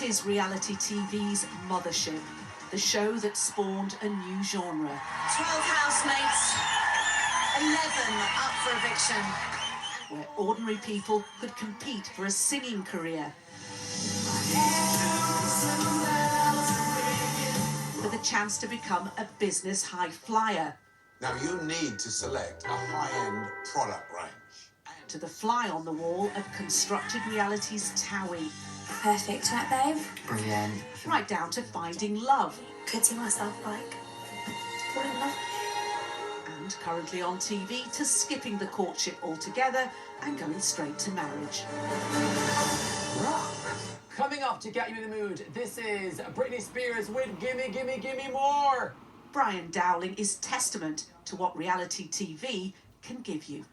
is reality TV's mothership, the show that spawned a new genre. 12 housemates, 11 up for eviction. Where ordinary people could compete for a singing career. For the chance to become a business high flyer. Now you need to select a high-end product range. To the fly on the wall of constructed reality's Towie. Perfect, right, babe? Brilliant. Right down to finding love. Could see myself, like, falling in love. And currently on TV, to skipping the courtship altogether and going straight to marriage. Coming up to get you in the mood, this is Britney Spears with Gimme, Gimme, Gimme More. Brian Dowling is testament to what reality TV can give you.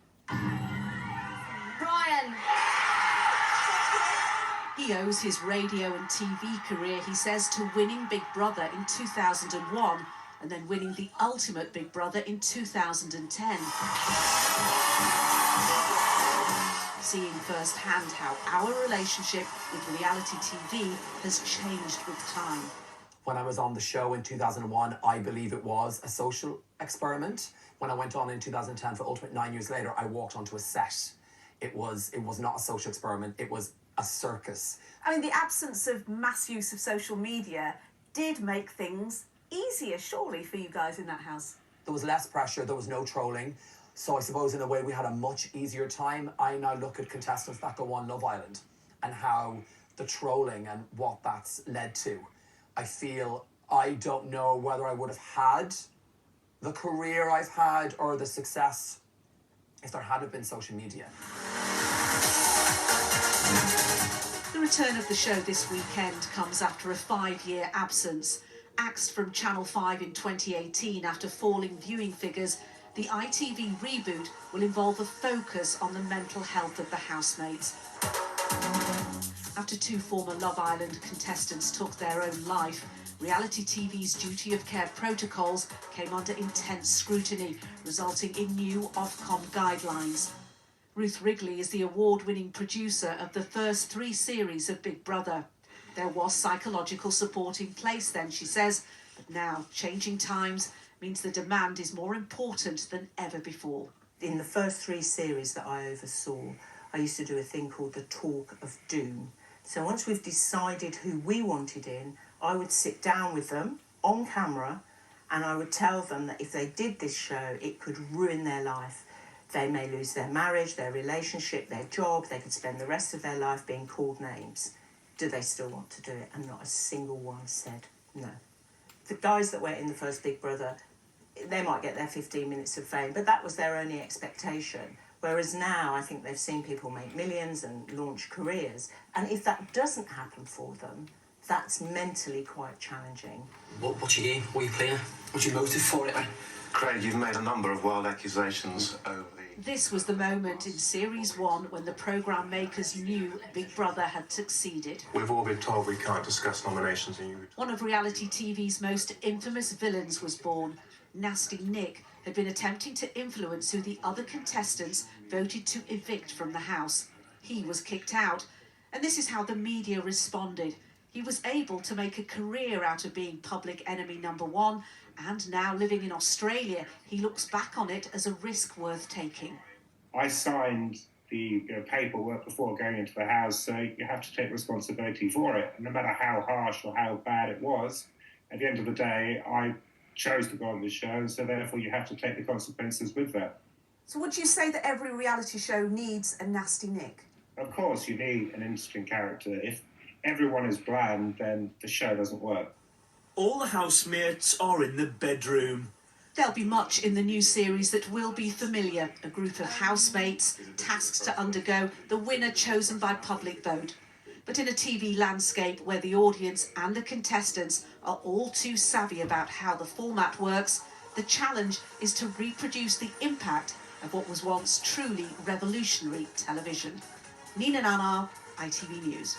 Brian! He owes his radio and TV career, he says, to winning Big Brother in 2001 and then winning the ultimate Big Brother in 2010. Seeing firsthand how our relationship with reality TV has changed with time. When I was on the show in 2001, I believe it was a social experiment. When I went on in 2010 for Ultimate 9 years later, I walked onto a set. It was not a social experiment, it was a circus. I mean, the absence of mass use of social media did make things easier, surely, for you guys in that house. There was less pressure, there was no trolling. So I suppose in a way we had a much easier time. I now look at contestants that go on Love Island and how the trolling and what that's led to. I feel I don't know whether I would have had the career I've had or the success if there hadn't been social media. The return of the show this weekend comes after a 5-year absence. Axed from Channel 5 in 2018 after falling viewing figures, the ITV reboot will involve a focus on the mental health of the housemates. After 2 former Love Island contestants took their own life, reality TV's duty of care protocols came under intense scrutiny, resulting in new Ofcom guidelines. Ruth Wrigley is the award-winning producer of the first 3 series of Big Brother. There was psychological support in place then, she says, but now changing times means the demand is more important than ever before. In the first 3 series that I oversaw, I used to do a thing called the Talk of Doom. So once we've decided who we wanted in, I would sit down with them on camera and I would tell them that if they did this show, it could ruin their life. They may lose their marriage, their relationship, their job. They could spend the rest of their life being called names. Do they still want to do it? And not a single one said no. The guys that went in the first Big Brother, they might get their 15 minutes of fame, but that was their only expectation. Whereas now I think they've seen people make millions and launch careers. And if that doesn't happen for them, that's mentally quite challenging. What's your game? What are you playing? What's your motive for it? Craig, you've made a number of wild accusations over the... This was the moment in Series 1 when the programme makers knew Big Brother had succeeded. We've all been told we can't discuss nominations and you... One of reality TV's most infamous villains was born. Nasty Nick had been attempting to influence who the other contestants voted to evict from the house. He was kicked out, and this is how the media responded. He was able to make a career out of being public enemy #1, and now living in Australia, he looks back on it as a risk worth taking. I signed the paperwork before going into the house, so you have to take responsibility for it. No matter how harsh or how bad it was, at the end of the day, I chose to go on the show, so therefore you have to take the consequences with that. So would you say that every reality show needs a Nasty Nick? Of course, you need an interesting character. If everyone is bland, then the show doesn't work. All the housemates are in the bedroom. There'll be much in the new series that will be familiar. A group of housemates, tasks to undergo, the winner chosen by public vote. But in a TV landscape where the audience and the contestants are all too savvy about how the format works, the challenge is to reproduce the impact of what was once truly revolutionary television. Nina Nanar, ITV News.